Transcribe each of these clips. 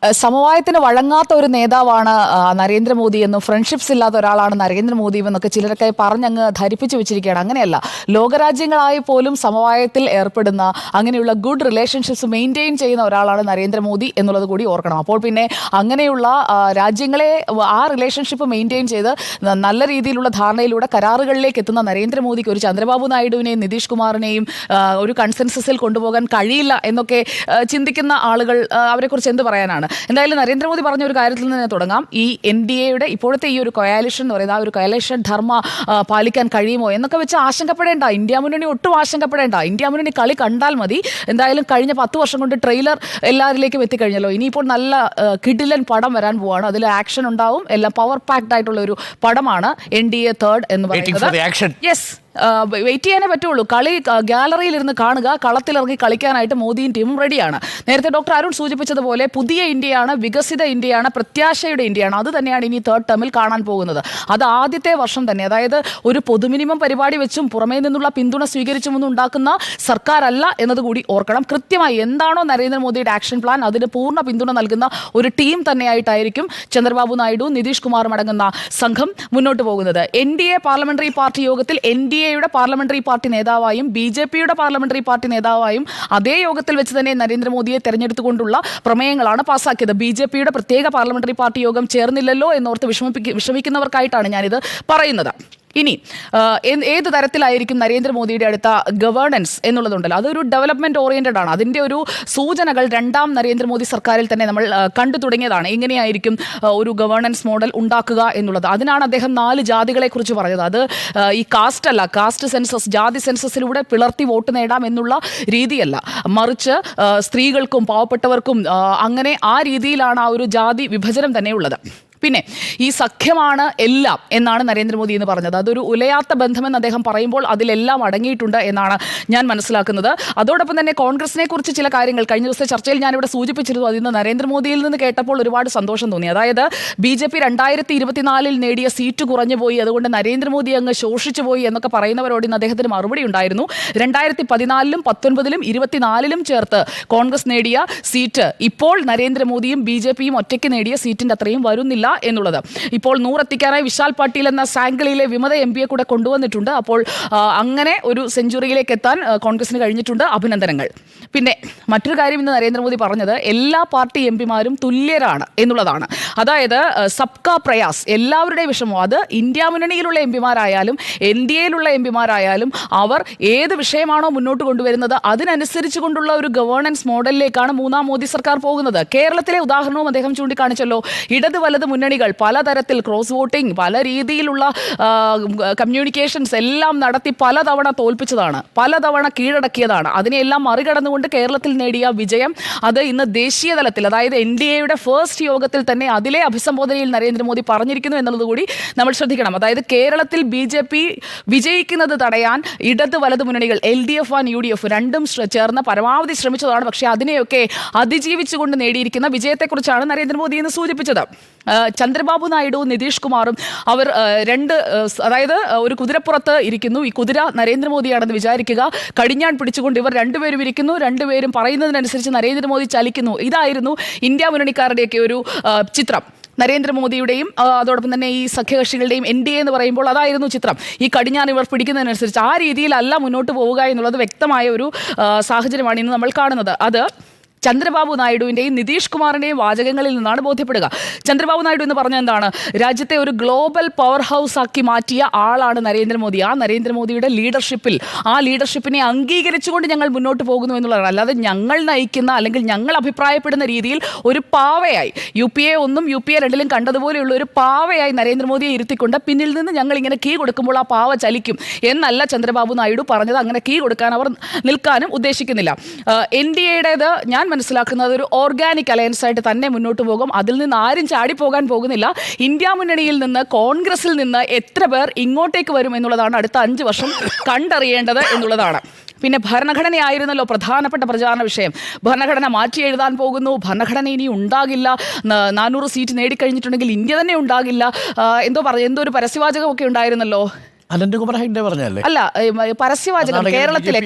സമവായത്തിന് വഴങ്ങാത്ത ഒരു നേതാവാണ് നരേന്ദ്രമോദി എന്നും ഫ്രണ്ട്ഷിപ്സ് ഇല്ലാത്ത ഒരാളാണ് നരേന്ദ്രമോദി എന്നൊക്കെ ചിലരൊക്കെ പറഞ്ഞങ്ങ് ധരിപ്പിച്ചു വെച്ചിരിക്കുകയാണ്. അങ്ങനെയല്ല, ലോകരാജ്യങ്ങളായി പോലും സമവായത്തിൽ ഏർപ്പെടുന്ന അങ്ങനെയുള്ള ഗുഡ് റിലേഷൻഷിപ്സ് മെയിൻറ്റെയിൻ ചെയ്യുന്ന ഒരാളാണ് നരേന്ദ്രമോദി എന്നുള്ളത് കൂടി ഓർക്കണം. അപ്പോൾ പിന്നെ അങ്ങനെയുള്ള രാജ്യങ്ങളെ ആ റിലേഷൻഷിപ്പ് മെയിൻറ്റെയിൻ ചെയ്ത് നല്ല രീതിയിലുള്ള ധാരണയിലൂടെ കരാറുകളിലേക്ക് എത്തുന്ന നരേന്ദ്രമോദിക്ക് ഒരു ചന്ദ്രബാബു നായിഡുവിനെയും നിതീഷ് കുമാറിനെയും ഒരു കൺസെൻസസിൽ കൊണ്ടുപോകാൻ കഴിയില്ല എന്നൊക്കെ ചിന്തിക്കുന്ന ആളുകൾ അവരെക്കുറിച്ച് എന്ത് പറയാനാണ്? എന്തായാലും നരേന്ദ്രമോദി പറഞ്ഞ ഒരു കാര്യത്തിൽ നിന്ന് തുടങ്ങാം. ഈ NDAയുടെ ഇപ്പോഴത്തെ ഈ ഒരു കൊയാലിഷൻ എന്ന് പറയുന്നത് ആ ഒരു കൊയാലിഷൻ ധർമ്മ പാലിക്കാൻ കഴിയുമോ എന്നൊക്കെ വെച്ച് ആശങ്കപ്പെടേണ്ട. ഇന്ത്യ മുന്നണി ഒട്ടും ആശങ്കപ്പെടേണ്ട. ഇന്ത്യ മുന്നണി കളി കണ്ടാൽ മതി. എന്തായാലും കഴിഞ്ഞ 10 വർഷം കൊണ്ട് ട്രെയിലർ എല്ലാവരിലേക്കും എത്തിക്കഴിഞ്ഞല്ലോ. ഇനിയിപ്പോൾ നല്ല കിടിലൻ പടം വരാൻ പോവാണ്. അതിൽ ആക്ഷൻ ഉണ്ടാവും. എല്ലാം പവർ പാക്ഡ് ആയിട്ടുള്ള ഒരു പടമാണ് NDA 3 എന്ന് പറയുന്നത്. യെസ്, വെയിറ്റ് ചെയ്യാനേ പറ്റുള്ളൂ. കളി ഗാലറിയിൽ ഇരുന്ന് കാണുക, കളത്തിലിറങ്ങി കളിക്കാനായിട്ട് മോദിയും ടീമും റെഡിയാണ്. നേരത്തെ ഡോക്ടർ അരുൺ സൂചിപ്പിച്ചതുപോലെ പുതിയ ഇന്ത്യയാണ്, വികസിത ഇന്ത്യയാണ്, പ്രത്യാശയുടെ ഇന്ത്യയാണ്. അത് തന്നെയാണ് ഇനി 3rd ടേമിൽ കാണാൻ പോകുന്നത്. അത് ആദ്യത്തെ വർഷം തന്നെ, അതായത് ഒരു പൊതുമിനിമം പരിപാടി വെച്ചും പുറമേ നിന്നുള്ള പിന്തുണ സ്വീകരിച്ചുമൊന്നും ഉണ്ടാക്കുന്ന സർക്കാരല്ല എന്നതുകൂടി ഓർക്കണം. കൃത്യമായി എന്താണോ നരേന്ദ്രമോദിയുടെ ആക്ഷൻ പ്ലാൻ അതിന് പൂർണ്ണ പിന്തുണ നൽകുന്ന ഒരു ടീം തന്നെയായിട്ടായിരിക്കും ചന്ദ്രബാബു നായിഡു, നിതീഷ് കുമാറും അടങ്ങുന്ന സംഘം മുന്നോട്ട് പോകുന്നത്. NDA പാർലമെന്ററി പാർട്ടി യോഗത്തിൽ NDAയുടെ പാർലമെന്ററി പാർട്ടി നേതാവായും BJPയുടെ പാർലമെന്ററി പാർട്ടി നേതാവായും അതേ യോഗത്തിൽ വെച്ച് തന്നെ നരേന്ദ്രമോദിയെ തെരഞ്ഞെടുത്തുകൊണ്ടുള്ള പ്രമേയങ്ങളാണ് പാസ്സാക്കിയത്. BJPയുടെ പ്രത്യേക പാർലമെന്ററി പാർട്ടി യോഗം ചേർന്നില്ലല്ലോ എന്നോർത്ത് വിഷമിക്കുന്നവർക്കായിട്ടാണ് ഞാനിത് പറയുന്നത്. ഇനി ഏത് തരത്തിലായിരിക്കും നരേന്ദ്രമോദിയുടെ അടുത്ത ഗവേണൻസ് എന്നുള്ളതുണ്ടല്ലോ, അതൊരു ഡെവലപ്മെന്റ് ഓറിയന്റഡ് ആണ്. അതിൻ്റെ ഒരു സൂചനകൾ 2ാം നരേന്ദ്രമോദി സർക്കാരിൽ തന്നെ നമ്മൾ കണ്ടു തുടങ്ങിയതാണ്. എങ്ങനെയായിരിക്കും ഒരു ഗവേണൻസ് മോഡൽ ഉണ്ടാക്കുക എന്നുള്ളത്. അതിനാണ് അദ്ദേഹം 4 ജാതികളെ കുറിച്ച് പറഞ്ഞത്. അത് ഈ കാസ്റ്റ് അല്ല, കാസ്റ്റ് സെൻസസ്, ജാതി സെൻസസിലൂടെ പിളർത്തി വോട്ട് നേടാം എന്നുള്ള രീതിയല്ല, മറിച്ച് സ്ത്രീകൾക്കും പാവപ്പെട്ടവർക്കും അങ്ങനെ ആ രീതിയിലാണ് ആ ഒരു ജാതി വിഭജനം തന്നെയുള്ളത്. പിന്നെ ഈ സഖ്യമാണ് എല്ലാം എന്നാണ് നരേന്ദ്രമോദി എന്ന് പറഞ്ഞത്. അതൊരു ഉലയാത്ത ബന്ധമെന്ന് അദ്ദേഹം പറയുമ്പോൾ അതിലെല്ലാം അടങ്ങിയിട്ടുണ്ട് എന്നാണ് ഞാൻ മനസ്സിലാക്കുന്നത്. അതോടൊപ്പം തന്നെ കോൺഗ്രസിനെ കുറിച്ച് ചില കാര്യങ്ങൾ കഴിഞ്ഞ ദിവസത്തെ ചർച്ചയിൽ ഞാനിവിടെ സൂചിപ്പിച്ചിരുന്നു. അതിന്ന് നരേന്ദ്രമോദിയിൽ നിന്ന് കേട്ടപ്പോൾ ഒരുപാട് സന്തോഷം തോന്നി. അതായത് BJP 2024 നേടിയ സീറ്റ് കുറഞ്ഞു പോയി, അതുകൊണ്ട് നരേന്ദ്രമോദി അങ്ങ് ശോഷിച്ചു പോയി എന്നൊക്കെ പറയുന്നവരോട് ഇന്ന് അദ്ദേഹത്തിന് മറുപടി ഉണ്ടായിരുന്നു. 2014, 2019, 2024 ചേർത്ത് കോൺഗ്രസ് നേടിയ സീറ്റ് ഇപ്പോൾ നരേന്ദ്രമോദിയും BJPയും ഒറ്റയ്ക്ക് നേടിയ സീറ്റിന്റെ അത്രയും വരുന്നില്ല എന്നുള്ളത്. ഇപ്പോൾ 100 എത്തിക്കാനായി വിശാൽ പാട്ടീൽ എന്ന സാംഗ്ലിയിലെ വിമത MP കൂടെ കൊണ്ടുവന്നിട്ടുണ്ട്. അപ്പോൾ അങ്ങനെ ഒരു സെഞ്ചുറിയിലേക്ക് എത്താൻ കോൺഗ്രസിന് കഴിഞ്ഞിട്ടുണ്ട്. അഭിനന്ദനങ്ങൾ. പിന്നെ മറ്റൊരു കാര്യം ഇന്ന് നരേന്ദ്രമോദി പറഞ്ഞത് എല്ലാ പാർട്ടി MP-മാരും തുല്യരാണ് എന്നുള്ളതാണ്. അതായത് സബ്കാ പ്രയാസ്, എല്ലാവരുടെയും വിഷമം. അത് ഇന്ത്യ മുന്നണിയിലുള്ള MP-മാരായാലും NDAയിലുള്ള MP-മാരായാലും അവർ ഏത് വിഷയമാണോ മുന്നോട്ട് കൊണ്ടുവരുന്നത് അതിനനുസരിച്ച് കൊണ്ടുള്ള ഒരു ഗവേണൻസ് മോഡലിലേക്കാണ് 3ാം മോദി സർക്കാർ പോകുന്നത്. കേരളത്തിലെ ഉദാഹരണവും അദ്ദേഹം ചൂണ്ടിക്കാണിച്ചല്ലോ. ഇടത് വലത് മുന്നണികൾ പലതരത്തിൽ ക്രോസ് വോട്ടിംഗ്, പല രീതിയിലുള്ള കമ്മ്യൂണിക്കേഷൻസ് എല്ലാം നടത്തി പലതവണ തോൽപ്പിച്ചതാണ്, പലതവണ കീഴടക്കിയതാണ്. അതിനെല്ലാം മറികടന്നുകൊണ്ട് കേരളത്തിൽ നേടിയ വിജയം അത് ഇന്ന് ദേശീയ തലത്തിൽ, അതായത് NDAയുടെ ഫസ്റ്റ് യോഗത്തിൽ തന്നെ അതിലെ അഭിസംബോധനയിൽ നരേന്ദ്രമോദി പറഞ്ഞിരിക്കുന്നു എന്നുള്ളത് കൂടി നമ്മൾ ശ്രദ്ധിക്കണം. അതായത് കേരളത്തിൽ BJP വിജയിക്കുന്നത് തടയാൻ ഇടത് വലത് മുന്നണികൾ LDF ആൻഡ് UDF രണ്ടും ചേർന്ന് പരമാവധി ശ്രമിച്ചതാണ്. പക്ഷേ അതിനെയൊക്കെ അതിജീവിച്ചുകൊണ്ട് നേടിയിരിക്കുന്ന വിജയത്തെക്കുറിച്ചാണ് നരേന്ദ്രമോദി ഇന്ന് സൂചിപ്പിച്ചത്. ചന്ദ്രബാബു നായിഡു, നിതീഷ് കുമാറും അവർ അതായത് ഒരു കുതിരപ്പുറത്ത് ഇരിക്കുന്നു. ഈ കുതിര നരേന്ദ്രമോദിയാണെന്ന് വിചാരിക്കുക. കടിഞ്ഞാൺ പിടിച്ചുകൊണ്ട് ഇവർ രണ്ടുപേരും ഇരിക്കുന്നു. രണ്ടുപേരും പറയുന്നതിനനുസരിച്ച് നരേന്ദ്രമോദി ചലിക്കുന്നു. ഇതായിരുന്നു ഇന്ത്യ മുന്നണിക്കാരുടെയൊക്കെ ഒരു ചിത്രം. നരേന്ദ്രമോദിയുടെയും അതോടൊപ്പം തന്നെ ഈ സഖ്യകക്ഷികളുടെയും NDA എന്ന് പറയുമ്പോൾ അതായിരുന്നു ചിത്രം. ഈ കടിഞ്ഞാൻ ഇവർ പിടിക്കുന്നതിനനുസരിച്ച് ആ രീതിയിലല്ല മുന്നോട്ട് പോവുക എന്നുള്ളത് വ്യക്തമായ ഒരു സാഹചര്യമാണ് ഇന്ന് നമ്മൾ കാണുന്നത്. അത് ചന്ദ്രബാബു നായിഡുവിൻ്റെയും നിതീഷ് കുമാറിൻ്റെയും വാചകങ്ങളിൽ നിന്നാണ് ബോധ്യപ്പെടുക. ചന്ദ്രബാബു നായിഡു എന്ന് പറഞ്ഞ എന്താണ്? രാജ്യത്തെ ഒരു ഗ്ലോബൽ പവർ ഹൗസ് ആക്കി മാറ്റിയ ആളാണ് നരേന്ദ്രമോദി. ആ നരേന്ദ്രമോദിയുടെ ലീഡർഷിപ്പിൽ, ആ ലീഡർഷിപ്പിനെ അംഗീകരിച്ചുകൊണ്ട് ഞങ്ങൾ മുന്നോട്ട് പോകുന്നു എന്നുള്ളതാണ്. അല്ലാതെ ഞങ്ങൾ നയിക്കുന്ന അല്ലെങ്കിൽ ഞങ്ങൾ അഭിപ്രായപ്പെടുന്ന രീതിയിൽ ഒരു പാവയായി UPA 1 UPA 2 കണ്ടതുപോലെയുള്ള ഒരു പാവയായി നരേന്ദ്രമോദിയെ ഇരുത്തിക്കൊണ്ട് പിന്നിൽ നിന്ന് ഞങ്ങൾ ഇങ്ങനെ കീ കൊടുക്കുമ്പോൾ ആ പാവ ചലിക്കും എന്നല്ല ചന്ദ്രബാബു നായിഡു പറഞ്ഞത്. അങ്ങനെ കീ കൊടുക്കാൻ അവർ നിൽക്കാനും ഉദ്ദേശിക്കുന്നില്ല. NDAയുടേത് ഞാൻ മനസ്സിലാക്കുന്നത് ഒരു ഓർഗാനിക് അലയൻസ് ആയിട്ട് തന്നെ മുന്നോട്ട് പോകും. അതിൽ നിന്ന് ആരും ചാടിപ്പോകാൻ പോകുന്നില്ല. ഇന്ത്യ മുന്നണിയിൽ നിന്ന്, കോൺഗ്രസിൽ നിന്ന് എത്ര പേർ ഇങ്ങോട്ടേക്ക് വരും എന്നുള്ളതാണ് അടുത്ത 5 വർഷം കണ്ടറിയേണ്ടത് എന്നുള്ളതാണ്. പിന്നെ ഭരണഘടനയായിരുന്നല്ലോ പ്രധാനപ്പെട്ട പ്രചാരണ വിഷയം. ഭരണഘടന മാറ്റി എഴുതാൻ പോകുന്നു, ഭരണഘടന ഇനി ഉണ്ടാകില്ല, 400 സീറ്റ് നേടിക്കഴിഞ്ഞിട്ടുണ്ടെങ്കിൽ ഇന്ത്യ തന്നെ ഉണ്ടാകില്ല, എന്തോ ഒരു പരസ്യവാചകമൊക്കെ ഉണ്ടായിരുന്നല്ലോ. അനന്തകുമാറിന്റെ പറഞ്ഞല്ലേ? അല്ല, പരസ്യവാചകം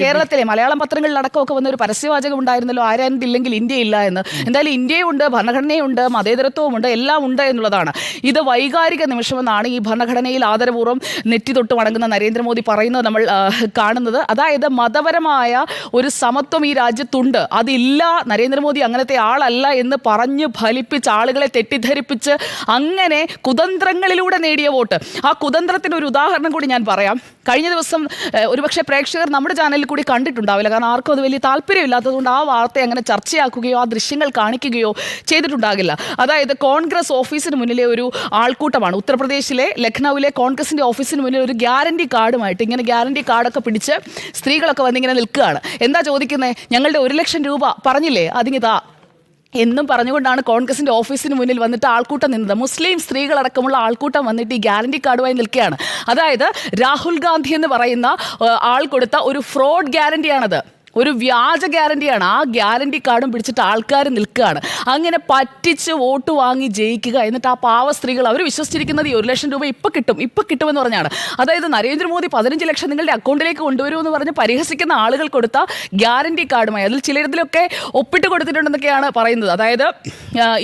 കേരളത്തിലെ മലയാളം പത്രങ്ങളിലടക്കമൊക്കെ വന്ന ഒരു പരസ്യവാചകം ഉണ്ടായിരുന്നല്ലോ, ആരാനില്ലെങ്കിൽ ഇന്ത്യ ഇല്ല എന്ന്. എന്തായാലും ഇന്ത്യയുണ്ട്, ഭരണഘടനയുണ്ട്, മതേതരത്വമുണ്ട്, എല്ലാം ഉണ്ട് എന്നുള്ളതാണ്. ഇത് വൈകാരിക നിമിഷമെന്നാണ് ഈ ഭരണഘടനയിൽ ആദരപൂർവ്വം നെറ്റി തൊട്ട് വണങ്ങുന്ന നരേന്ദ്രമോദി പറയുന്നത് നമ്മൾ കാണുന്നത്. അതായത് മതപരമായ ഒരു സമത്വം ഈ രാജ്യത്തുണ്ട്, അതില്ല, നരേന്ദ്രമോദി അങ്ങനത്തെ ആളല്ല എന്ന് പറഞ്ഞ് ഫലിപ്പിച്ച് ആളുകളെ തെറ്റിദ്ധരിപ്പിച്ച് അങ്ങനെ കുതന്ത്രങ്ങളിലൂടെ നേടിയ വോട്ട്. ആ കുതന്ത്രത്തിന് ഒരു ഉദാഹരണം കൂടി ഞാൻ പറയാം. കഴിഞ്ഞ ദിവസം ഒരുപക്ഷെ പ്രേക്ഷകർ നമ്മുടെ ചാനലിൽ കൂടി കണ്ടിട്ടുണ്ടാവില്ല, കാരണം ആർക്കും അത് വലിയ താല്പര്യമില്ലാത്തതുകൊണ്ട് ആ വാർത്ത അങ്ങനെ ചർച്ചയാക്കുകയോ ആ ദൃശ്യങ്ങൾ കാണിക്കുകയോ ചെയ്തിട്ടുണ്ടാകില്ല. അതായത് കോൺഗ്രസ് ഓഫീസിന് മുന്നിലെ ഒരു ആൾക്കൂട്ടമാണ്. ഉത്തർപ്രദേശിലെ ലഖ്നൌവിലെ കോൺഗ്രസിന്റെ ഓഫീസിന് മുന്നിൽ ഒരു ഗ്യാരണ്ടി കാർഡുമായിട്ട് ഇങ്ങനെ ഗ്യാരണ്ടി കാർഡൊക്കെ പിടിച്ച് സ്ത്രീകളൊക്കെ വന്നിങ്ങനെ നിൽക്കുകയാണ്. എന്താ ചോദിക്കുന്നത്? ഞങ്ങളുടെ 1 ലക്ഷം രൂപ പറഞ്ഞില്ലേ, അതിങ്ങിതാ എന്നും പറഞ്ഞുകൊണ്ടാണ് കോൺഗ്രസിന്റെ ഓഫീസിന് മുന്നിൽ വന്നിട്ട് ആൾക്കൂട്ടം നിന്നത്. മുസ്ലിം സ്ത്രീകളടക്കമുള്ള ആൾക്കൂട്ടം വന്നിട്ട് ഈ ഗ്യാരണ്ടി കാർഡുമായി നിൽക്കുകയാണ്. അതായത് രാഹുൽ ഗാന്ധി എന്ന് പറയുന്ന ആൾ കൊടുത്ത ഒരു ഫ്രോഡ് ഗ്യാരണ്ടിയാണത്, ഒരു വ്യാജ ഗ്യാരണ്ടിയാണ്. ആ ഗ്യാരണ്ടി കാർഡും പിടിച്ചിട്ട് ആൾക്കാർ നിൽക്കുകയാണ്. അങ്ങനെ പറ്റിച്ച് വോട്ട് വാങ്ങി ജയിക്കുക. എന്നിട്ട് ആ പാവ സ്ത്രീകൾ അവർ വിശ്വസിച്ചിരിക്കുന്നത് ഈ 1 ലക്ഷം രൂപ ഇപ്പം കിട്ടുമെന്ന് പറഞ്ഞാണ്. അതായത് നരേന്ദ്രമോദി 15 ലക്ഷം നിങ്ങളുടെ അക്കൗണ്ടിലേക്ക് കൊണ്ടുവരുമെന്ന് പറഞ്ഞ് പരിഹസിക്കുന്ന ആളുകൾ കൊടുത്ത ഗ്യാരണ്ടി കാർഡുമായി അതിൽ ചിലരിതിലൊക്കെ ഒപ്പിട്ട് കൊടുത്തിട്ടുണ്ടെന്നൊക്കെയാണ് പറയുന്നത്. അതായത്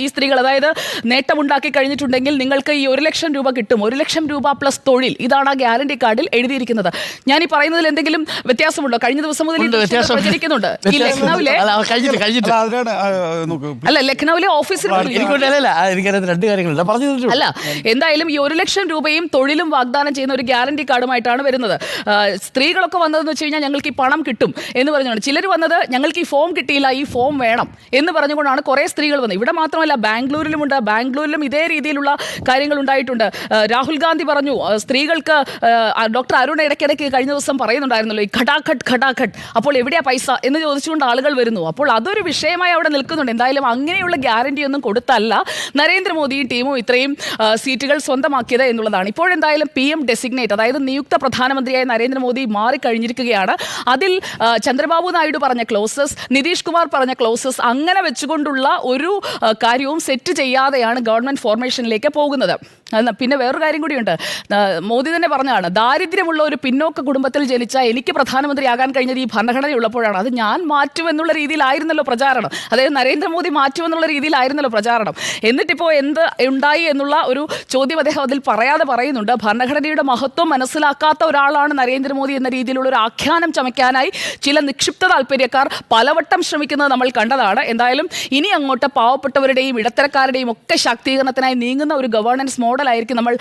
ഈ സ്ത്രീകൾ, അതായത് നേട്ടമുണ്ടാക്കി കഴിഞ്ഞിട്ടുണ്ടെങ്കിൽ നിങ്ങൾക്ക് ഈ 1 ലക്ഷം രൂപ കിട്ടും, 1 ലക്ഷം രൂപ പ്ലസ് തൊഴിൽ, ഇതാണ് ആ ഗ്യാരണ്ടി കാർഡിൽ എഴുതിയിരിക്കുന്നത്. ഞാൻ ഈ പറയുന്നതിൽ എന്തെങ്കിലും വ്യത്യാസമുണ്ടോ? കഴിഞ്ഞ ദിവസം മുതൽ ഈ ലക്നൌവിലെ ലക്നൌവിലെ ഓഫീസിൽ അല്ല, എന്തായാലും ഈ 1 ലക്ഷം രൂപയും തൊഴിലും വാഗ്ദാനം ചെയ്യുന്ന ഒരു ഗ്യാരണ്ടി കാർഡുമായിട്ടാണ് വരുന്നത്. സ്ത്രീകളൊക്കെ വന്നതെന്ന് വെച്ച് കഴിഞ്ഞാൽ ഞങ്ങൾക്ക് ഈ പണം കിട്ടും എന്ന് പറഞ്ഞുകൊണ്ട്, ചിലർ വന്നത് ഞങ്ങൾക്ക് ഈ ഫോം കിട്ടിയില്ല, ഈ ഫോം വേണം എന്ന് പറഞ്ഞുകൊണ്ടാണ് കുറേ സ്ത്രീകൾ വന്നത്. ഇവിടെ മാത്രമല്ല, ബാംഗ്ലൂരിലും ഇതേ രീതിയിലുള്ള കാര്യങ്ങൾ ഉണ്ടായിട്ടുണ്ട്. രാഹുൽ ഗാന്ധി പറഞ്ഞു സ്ത്രീകൾക്ക്, ഡോക്ടർ അരുൺ ഇടയ്ക്കിടയ്ക്ക് കഴിഞ്ഞ ദിവസം പറയുന്നുണ്ടായിരുന്നല്ലോ ഈ ഘടാഘട്ട്, അപ്പോൾ എവിടെയാ പൈസ എന്ന് ചോദിച്ചുകൊണ്ട് ആളുകൾ വരുന്നു. അപ്പോൾ അതൊരു വിഷയമായി അവിടെ നിൽക്കുന്നുണ്ട്. എന്തായാലും അങ്ങനെയുള്ള ഗ്യാരണ്ടി ഒന്നും കൊടുത്തല്ല നരേന്ദ്രമോദിയും ടീമും ഇത്രയും സീറ്റുകൾ സ്വന്തമാക്കിയത് എന്നുള്ളതാണ്. ഇപ്പോഴെന്തായാലും PM ഡെസിഗ്നേറ്റ്, അതായത് നിയുക്ത പ്രധാനമന്ത്രിയായ നരേന്ദ്രമോദി മാറിക്കഴിഞ്ഞിരിക്കുകയാണ്. അതിൽ ചന്ദ്രബാബു നായിഡു പറഞ്ഞ ക്ലോസസ്, നിതീഷ് കുമാർ പറഞ്ഞ ക്ലോസസ്, അങ്ങനെ വെച്ചുകൊണ്ടുള്ള ഒരു കാര്യവും സെറ്റ് ചെയ്യാതെയാണ് ഗവൺമെന്റ് ഫോർമേഷനിലേക്ക് പോകുന്നത്. പിന്നെ വേറൊരു കാര്യം കൂടിയുണ്ട്. മോദി തന്നെ പറഞ്ഞതാണ്, ദാരിദ്ര്യമുള്ള ഒരു പിന്നോക്ക കുടുംബത്തിൽ ജനിച്ച എനിക്ക് പ്രധാനമന്ത്രിയാകാൻ കഴിഞ്ഞത് ഈ ഭരണഘടന ഉള്ളപ്പോഴാണ്. അത് ഞാൻ മാറ്റുമെന്നുള്ള രീതിയിലായിരുന്നല്ലോ പ്രചാരണം. അതായത് നരേന്ദ്രമോദി മാറ്റുമെന്നുള്ള രീതിയിലായിരുന്നല്ലോ പ്രചാരണം. എന്നിട്ടിപ്പോൾ എന്ത് ഉണ്ടായി എന്നുള്ള ഒരു ചോദ്യം അദ്ദേഹം അതിൽ പറയാതെ പറയുന്നുണ്ട്. ഭരണഘടനയുടെ മഹത്വം മനസ്സിലാക്കാത്ത ഒരാളാണ് നരേന്ദ്രമോദി എന്ന രീതിയിലുള്ള ഒരു ആഖ്യാനം ചമയ്ക്കാനായി ചില നിക്ഷിപ്ത താല്പര്യക്കാർ പലവട്ടം ശ്രമിക്കുന്നത് നമ്മൾ കണ്ടതാണ്. എന്തായാലും ഇനി അങ്ങോട്ട് പാവപ്പെട്ടവരുടെയും ഇടത്തരക്കാരുടെയും ഒക്കെ ശാക്തീകരണത്തിനായി നീങ്ങുന്ന ഒരു ഗവേണൻസ് മോഡലായിരിക്കും നമ്മൾ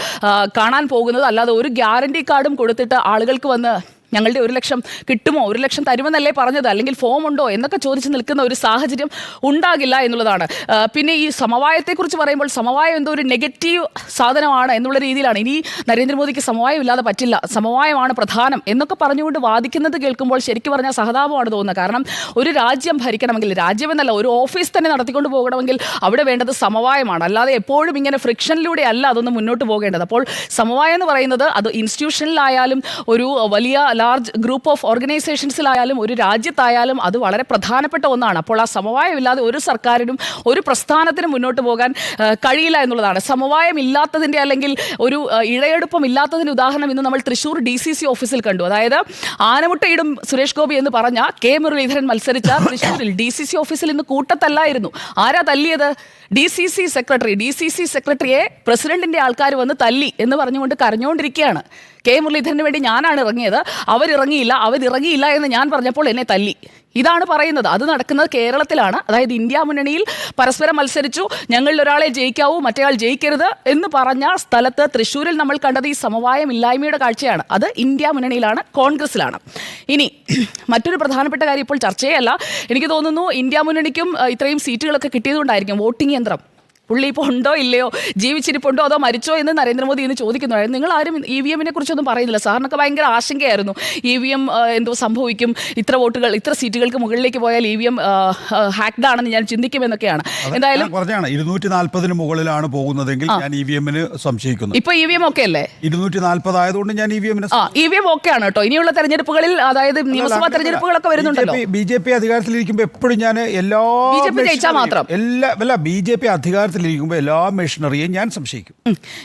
കാണാൻ പോകുന്നത്. അല്ലാതെ ഒരു ഗ്യാരണ്ടി കാർഡും കൊടുത്തിട്ട് ആളുകൾക്ക് വന്ന് ഞങ്ങളുടെ 1 ലക്ഷം കിട്ടുമോ, 1 ലക്ഷം തരുമെന്നല്ലേ പറഞ്ഞത്, അല്ലെങ്കിൽ ഫോം ഉണ്ടോ എന്നൊക്കെ ചോദിച്ച് നിൽക്കുന്ന ഒരു സാഹചര്യം ഉണ്ടാകില്ല എന്നുള്ളതാണ്. പിന്നെ ഈ സമവായത്തെക്കുറിച്ച് പറയുമ്പോൾ സമവായം എന്തോ ഒരു നെഗറ്റീവ് സാധനമാണ് എന്നുള്ള രീതിയിലാണ്. ഇനി നരേന്ദ്രമോദിക്ക് സമവായം ഇല്ലാതെ പറ്റില്ല, സമവായമാണ് പ്രധാനം എന്നൊക്കെ പറഞ്ഞുകൊണ്ട് വാദിക്കുന്നത് കേൾക്കുമ്പോൾ ശരിക്കും പറഞ്ഞാൽ സഹതാപമാണ് തോന്നുന്നത്. കാരണം ഒരു രാജ്യം ഭരിക്കണമെങ്കിൽ, രാജ്യമെന്നല്ല ഒരു ഓഫീസ് തന്നെ നടത്തിക്കൊണ്ട് പോകണമെങ്കിൽ അവിടെ വേണ്ടത് സമവായമാണ്. അല്ലാതെ എപ്പോഴും ഇങ്ങനെ ഫ്രിക്ഷനിലൂടെ അല്ല അതൊന്ന് മുന്നോട്ട് പോകേണ്ടത്. അപ്പോൾ സമവായം എന്ന് പറയുന്നത് അത് ഇൻസ്റ്റിറ്റ്യൂഷനിലായാലും ഒരു വലിയ ലാർജ് ഗ്രൂപ്പ് ഓഫ് ഓർഗനൈസേഷൻസിലായാലും ഒരു രാജ്യത്തായാലും അത് വളരെ പ്രധാനപ്പെട്ട ഒന്നാണ്. അപ്പോൾ ആ സമവായമില്ലാതെ ഒരു സർക്കാരിനും ഒരു പ്രസ്ഥാനത്തിനും മുന്നോട്ട് പോകാൻ കഴിയില്ല എന്നുള്ളതാണ്. സമവായം ഇല്ലാത്തതിൻ്റെ അല്ലെങ്കിൽ ഒരു ഇഴയെടുപ്പം ഇല്ലാത്തതിൻ്റെ ഉദാഹരണം ഇന്ന് നമ്മൾ തൃശ്ശൂർ DCC ഓഫീസിൽ കണ്ടു. അതായത് ആനമുട്ടയിടും സുരേഷ് ഗോപി എന്ന് പറഞ്ഞ K മുരളീധരൻ മത്സരിച്ച തൃശ്ശൂരിൽ DCC ഓഫീസിൽ ഇന്ന് കൂട്ടത്തല്ലായിരുന്നു. ആരാ തല്ലിയത്? DCC സെക്രട്ടറിയെ പ്രസിഡന്റിന്റെ ആൾക്കാർ വന്ന് തല്ലി എന്ന് പറഞ്ഞുകൊണ്ട് കരഞ്ഞുകൊണ്ടിരിക്കുകയാണ്. K മുരളീധരന് വേണ്ടി ഞാനാണ് ഇറങ്ങിയത്, അവരിറങ്ങിയില്ല എന്ന് ഞാൻ പറഞ്ഞപ്പോൾ എന്നെ തല്ലി. ഇതാണ് പറയുന്നത്. അത് നടക്കുന്നത് കേരളത്തിലാണ്. അതായത് ഇന്ത്യ മുന്നണിയിൽ പരസ്പരം മത്സരിച്ചു, ഞങ്ങളിൽ ഒരാളെ ജയിക്കാവൂ മറ്റേയാൾ ജയിക്കരുത് എന്ന് പറഞ്ഞ സ്ഥലത്ത് തൃശ്ശൂരിൽ നമ്മൾ കണ്ടത് ഈ സമവായം ഇല്ലായ്മയുടെ കാഴ്ചയാണ്. അത് ഇന്ത്യ മുന്നണിയിലാണ്, കോൺഗ്രസിലാണ്. ഇനി മറ്റൊരു പ്രധാനപ്പെട്ട കാര്യം ഇപ്പോൾ ചർച്ചയല്ല, എനിക്ക് തോന്നുന്നു ഇന്ത്യ മുന്നണിക്കും ഇത്രയും സീറ്റുകളൊക്കെ കിട്ടിയതുകൊണ്ടായിരിക്കും വോട്ടിംഗ് യന്ത്രം. പുള്ളി ഇപ്പോൾ ഉണ്ടോ ഇല്ലയോ, ജീവിച്ചിരിപ്പുണ്ടോ അതോ മരിച്ചോ എന്ന് നരേന്ദ്രമോദി ഇന്ന് ചോദിക്കുന്നുണ്ടായിരുന്നു. നിങ്ങൾ ആരും EVM കുറിച്ചൊന്നും പറയുന്നില്ല. സാറിനൊക്കെ ഭയങ്കര ആശങ്കയായിരുന്നു. EVM എന്തോ സംഭവിക്കും, ഇത്ര സീറ്റുകൾക്ക് മുകളിലേക്ക് പോയാൽ EVM ഹാക്ഡ് ആണെന്ന് ഞാൻ ചിന്തിക്കുമെന്നൊക്കെയാണ്. എന്തായാലും 240 മുകളിലാണ് പോകുന്നതെങ്കിൽ ഞാൻ EVM സംശയിക്കുന്നു. ഇപ്പൊ EVM ഒക്കെ അല്ലേ, 240 ആയതുകൊണ്ട് ഞാൻ EVM ഒക്കെ ആണ് കേട്ടോ. ഇനിയുള്ള തെരഞ്ഞെടുപ്പുകളിൽ, അതായത് നിയമസഭാ തെരഞ്ഞെടുപ്പുകളൊക്കെ വരുന്നുണ്ടല്ലോ. BJP അധികാരത്തിലിരിക്കുമ്പോൾ എപ്പോഴും ഞാൻ BJP ജയിച്ചാൽ മാത്രം BJP അധികാരത്തിൽ അധികാരത്തിലിരിക്കുമ്പോൾ എല്ലാ മെഷീനറിയും ഞാൻ സംശയിക്കും.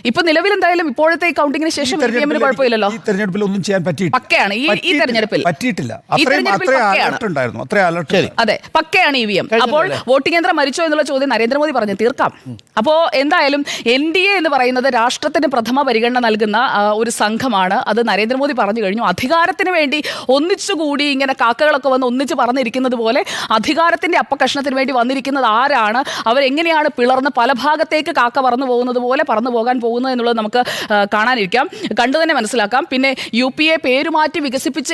ഇപ്പൊ നിലവിൽ എന്തായാലും ഇപ്പോഴത്തെ കൗണ്ടിങ്ങിന് ശേഷം കുഴപ്പമില്ലല്ലോ. ഈ തെരഞ്ഞെടുപ്പിൽ ഒന്നും ചെയ്യാൻ പക്കയാണ് ഈ തെരഞ്ഞെടുപ്പിൽ പറ്റിയിട്ടില്ല. അത്രേ അലർട്ട് ഉണ്ടായിരുന്നു, അത്രേ അലർട്ട്. അതെ, പക്കയാണ് EVM. അപ്പോൾ വോട്ടിംഗ് യന്ത്രം മരിച്ചോ എന്നുള്ള ചോദ്യം നരേന്ദ്രമോദി പറഞ്ഞു തീർക്കാം. അപ്പോൾ എന്തായാലും NDA എന്ന് പറയുന്നത് രാഷ്ട്രത്തിന് പ്രഥമ പരിഗണന നൽകുന്ന ഒരു സംഘമാണ്. അത് നരേന്ദ്രമോദി പറഞ്ഞു കഴിഞ്ഞു. അധികാരത്തിന് വേണ്ടി ഒന്നിച്ചുകൂടി ഇങ്ങനെ കാക്കകളൊക്കെ വന്ന് ഒന്നിച്ച് പറഞ്ഞിരിക്കുന്നത് പോലെ അധികാരത്തിന്റെ അപ്പകഷ്ണത്തിന് വേണ്ടി വന്നിരിക്കുന്നത് ആരാണ്, അവരെങ്ങനെയാണ് പിളർന്ന് പല ഭാഗത്തേക്ക് കാക്ക പറന്നു പോകുന്നത് പോലെ പറന്നു പോകാൻ പോകുന്നത് എന്നുള്ളത് നമുക്ക് കാണാനിരിക്കാം, കണ്ടു തന്നെ മനസ്സിലാക്കാം. പിന്നെ UPA പേരുമാറ്റി വികസിപ്പിച്ച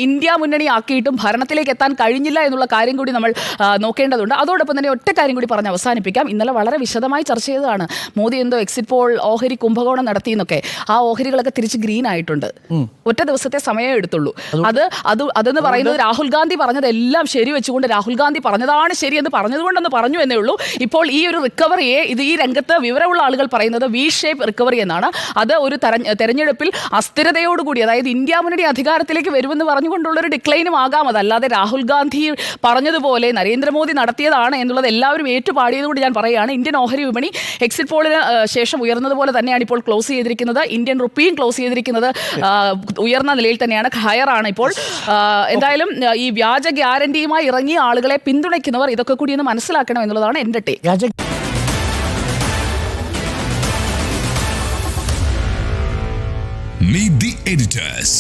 ഇന്ത്യ മുന്നണി ആക്കിയിട്ടും ഭരണത്തിലേക്ക് എത്താൻ കഴിഞ്ഞില്ല എന്നുള്ള കാര്യം കൂടി നമ്മൾ നോക്കേണ്ടതുണ്ട്. അതോടൊപ്പം തന്നെ ഒറ്റ കാര്യം കൂടി പറഞ്ഞ് അവസാനിപ്പിക്കാം. ഇന്നലെ വളരെ വിശദമായി ചർച്ച ചെയ്തതാണ്. മോദി എന്തോ എക്സിറ്റ് പോൾ ഓഹരി കുംഭകോണം നടത്തി എന്നൊക്കെ. ആ ഓഹരികളൊക്കെ തിരിച്ച് ഗ്രീൻ ആയിട്ടുണ്ട്. ഒറ്റ ദിവസത്തെ സമയം എടുത്തുള്ളൂ. അതെന്ന് പറയുന്നത് രാഹുൽ ഗാന്ധി പറഞ്ഞതെല്ലാം ശരി വെച്ചുകൊണ്ട് രാഹുൽ ഗാന്ധി പറഞ്ഞതാണ് ശരിയെന്ന് പറഞ്ഞതുകൊണ്ടെന്ന് പറഞ്ഞു എന്നേ ഉള്ളൂ. ഇപ്പോൾ ഈ ഒരു റിക്കവറിയെ ഈ രംഗത്ത് വിവരമുള്ള ആളുകൾ പറയുന്നത് വി ഷേപ്പ് റിക്കവറി എന്നാണ്. അത് ഒരു തെരഞ്ഞെടുപ്പിൽ അസ്ഥിരതയോടുകൂടി, അതായത് ഇന്ത്യ മുന്നണി അധികാരത്തിലേക്ക് വരുമെന്ന് പറഞ്ഞുകൊണ്ടുള്ള ഒരു ഡിക്ലൈനും ആകാം. അതല്ലാതെ രാഹുൽ ഗാന്ധി പറഞ്ഞതുപോലെ നരേന്ദ്രമോദി നടത്തിയതാണ് എന്നുള്ളത് എല്ലാവരും ഏറ്റുപാടിയതുകൊണ്ട് ഞാൻ പറയുകയാണ്. ഇന്ത്യൻ ഓഹരി വിപണി എക്സിറ്റ് പോളിന് ശേഷം ഉയർന്നതുപോലെ തന്നെയാണ് ഇപ്പോൾ ക്ലോസ് ചെയ്തിരിക്കുന്നത്. ഇന്ത്യൻ റുപ്പിയും ക്ലോസ് ചെയ്തിരിക്കുന്നത് ഉയർന്ന നിലയിൽ തന്നെയാണ്, ഹയർ ആണ് ഇപ്പോൾ. എന്തായാലും ഈ വ്യാജ ഗ്യാരണ്ടിയുമായി ഇറങ്ങിയ ആളുകളെ പിന്തുണയ്ക്കുന്നവർ ഇതൊക്കെ കൂടി ഒന്ന് മനസ്സിലാക്കണം എന്നുള്ളതാണ് എൻ്റെ ടേക്ക്. Meet the editors.